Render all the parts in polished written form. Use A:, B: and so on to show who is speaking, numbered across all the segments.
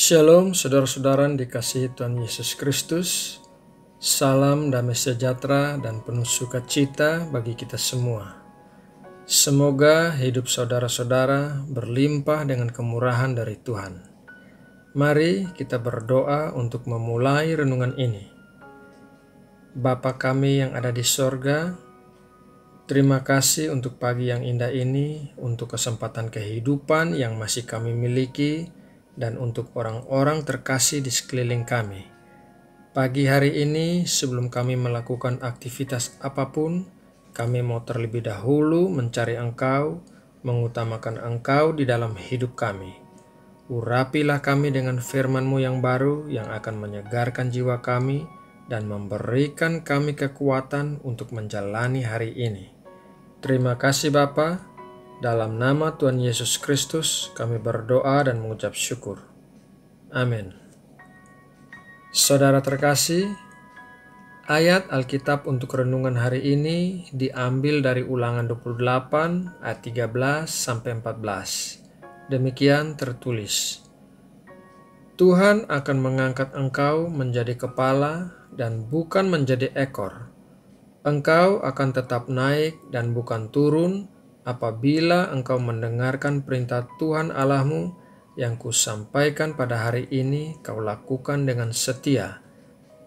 A: Shalom saudara-saudara yang dikasihi Tuhan Yesus Kristus. Salam damai sejahtera dan penuh sukacita bagi kita semua. Semoga hidup saudara-saudara berlimpah dengan kemurahan dari Tuhan. Mari kita berdoa untuk memulai renungan ini. Bapa kami yang ada di sorga, terima kasih untuk pagi yang indah ini, untuk kesempatan kehidupan yang masih kami miliki, dan untuk orang-orang terkasih di sekeliling kami. Pagi hari ini, sebelum kami melakukan aktivitas apapun, kami mau terlebih dahulu mencari Engkau, mengutamakan Engkau di dalam hidup kami. Urapilah kami dengan firman-Mu yang baru yang akan menyegarkan jiwa kami dan memberikan kami kekuatan untuk menjalani hari ini. Terima kasih Bapa. Dalam nama Tuhan Yesus Kristus kami berdoa dan mengucap syukur. Amin. Saudara terkasih, ayat Alkitab untuk renungan hari ini diambil dari Ulangan 28 ayat 13 sampai 14. Demikian tertulis. Tuhan akan mengangkat engkau menjadi kepala dan bukan menjadi ekor. Engkau akan tetap naik dan bukan turun, apabila engkau mendengarkan perintah Tuhan Allahmu yang kusampaikan pada hari ini kau lakukan dengan setia.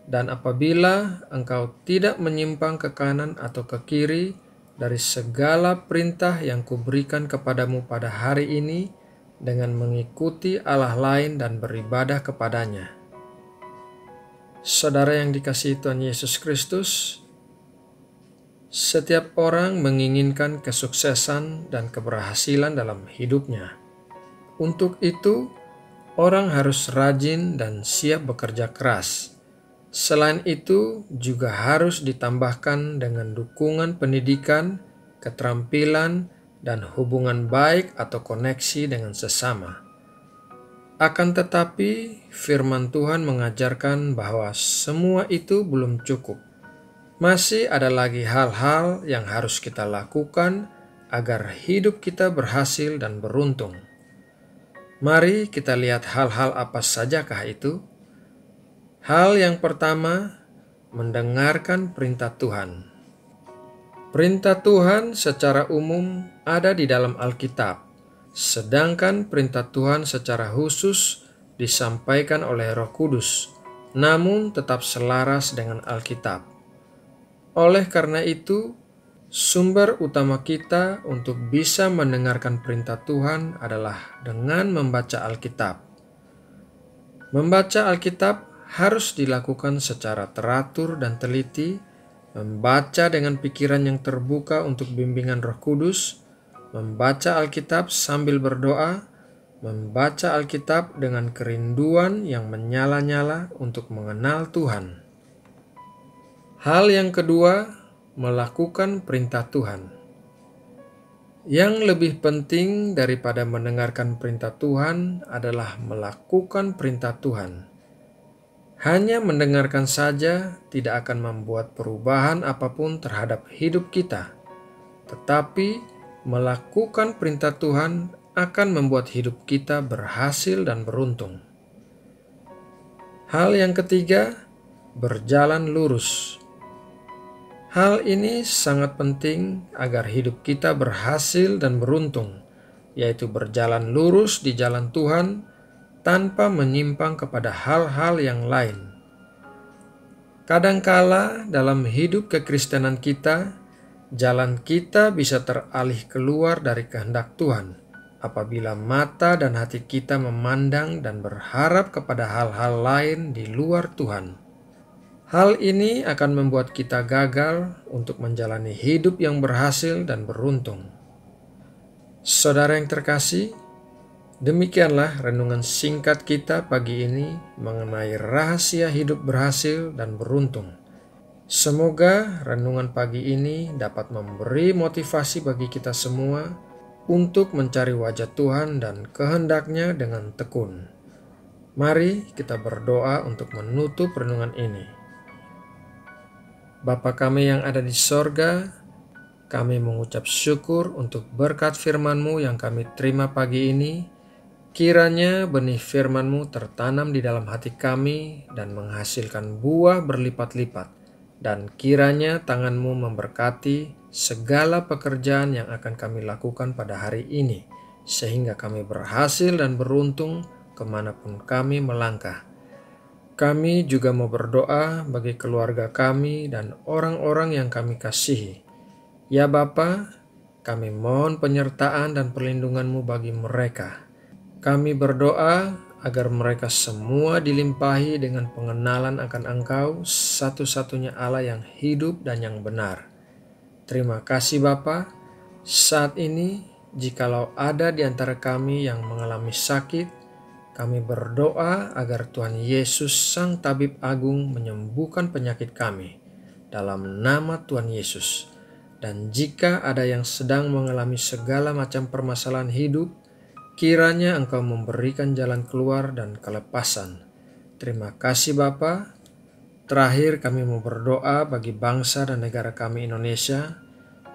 A: Dan apabila engkau tidak menyimpang ke kanan atau ke kiri dari segala perintah yang kuberikan kepadamu pada hari ini dengan mengikuti Allah lain dan beribadah kepadanya. Saudara yang dikasihi Tuhan Yesus Kristus, setiap orang menginginkan kesuksesan dan keberhasilan dalam hidupnya. Untuk itu, orang harus rajin dan siap bekerja keras. Selain itu, juga harus ditambahkan dengan dukungan pendidikan, keterampilan, dan hubungan baik atau koneksi dengan sesama. Akan tetapi, firman Tuhan mengajarkan bahwa semua itu belum cukup. Masih ada lagi hal-hal yang harus kita lakukan agar hidup kita berhasil dan beruntung. Mari kita lihat hal-hal apa sajakah itu. Hal yang pertama, mendengarkan perintah Tuhan. Perintah Tuhan secara umum ada di dalam Alkitab, sedangkan perintah Tuhan secara khusus disampaikan oleh Roh Kudus, namun tetap selaras dengan Alkitab. Oleh karena itu, sumber utama kita untuk bisa mendengarkan perintah Tuhan adalah dengan membaca Alkitab. Membaca Alkitab harus dilakukan secara teratur dan teliti, membaca dengan pikiran yang terbuka untuk bimbingan Roh Kudus, membaca Alkitab sambil berdoa, membaca Alkitab dengan kerinduan yang menyala-nyala untuk mengenal Tuhan. Hal yang kedua, melakukan perintah Tuhan. Yang lebih penting daripada mendengarkan perintah Tuhan adalah melakukan perintah Tuhan. Hanya mendengarkan saja tidak akan membuat perubahan apapun terhadap hidup kita, tetapi melakukan perintah Tuhan akan membuat hidup kita berhasil dan beruntung. Hal yang ketiga, berjalan lurus. Hal ini sangat penting agar hidup kita berhasil dan beruntung, yaitu berjalan lurus di jalan Tuhan tanpa menyimpang kepada hal-hal yang lain. Kadangkala dalam hidup kekristenan kita, jalan kita bisa teralih keluar dari kehendak Tuhan apabila mata dan hati kita memandang dan berharap kepada hal-hal lain di luar Tuhan. Hal ini akan membuat kita gagal untuk menjalani hidup yang berhasil dan beruntung. Saudara yang terkasih, demikianlah renungan singkat kita pagi ini mengenai rahasia hidup berhasil dan beruntung. Semoga renungan pagi ini dapat memberi motivasi bagi kita semua untuk mencari wajah Tuhan dan kehendak-Nya dengan tekun. Mari kita berdoa untuk menutup renungan ini. Bapa kami yang ada di sorga, kami mengucap syukur untuk berkat firman-Mu yang kami terima pagi ini. Kiranya benih firman-Mu tertanam di dalam hati kami dan menghasilkan buah berlipat-lipat, dan kiranya tangan-Mu memberkati segala pekerjaan yang akan kami lakukan pada hari ini, sehingga kami berhasil dan beruntung kemanapun kami melangkah. Kami juga mau berdoa bagi keluarga kami dan orang-orang yang kami kasihi. Ya Bapa, kami mohon penyertaan dan perlindungan-Mu bagi mereka. Kami berdoa agar mereka semua dilimpahi dengan pengenalan akan Engkau, satu-satunya Allah yang hidup dan yang benar. Terima kasih Bapa. Saat ini, jikalau ada di antara kami yang mengalami sakit, kami berdoa agar Tuhan Yesus Sang Tabib Agung menyembuhkan penyakit kami dalam nama Tuhan Yesus. Dan jika ada yang sedang mengalami segala macam permasalahan hidup, kiranya Engkau memberikan jalan keluar dan kelepasan. Terima kasih Bapa. Terakhir kami mau berdoa bagi bangsa dan negara kami Indonesia.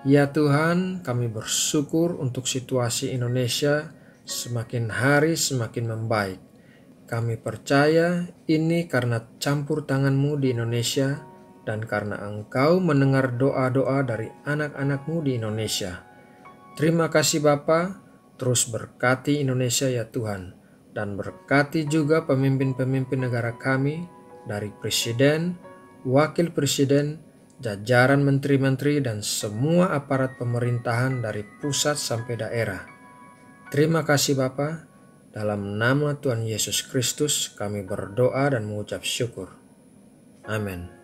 A: Ya Tuhan, kami bersyukur untuk situasi Indonesia semakin hari semakin membaik. Kami percaya ini karena campur tangan-Mu di Indonesia dan karena Engkau mendengar doa-doa dari anak-anak-Mu di Indonesia. Terima kasih Bapa. Terus berkati Indonesia ya Tuhan, dan berkati juga pemimpin-pemimpin negara kami, dari presiden, wakil presiden, jajaran menteri-menteri, dan semua aparat pemerintahan dari pusat sampai daerah. Terima kasih Bapa. Dalam nama Tuhan Yesus Kristus kami berdoa dan mengucap syukur. Amin.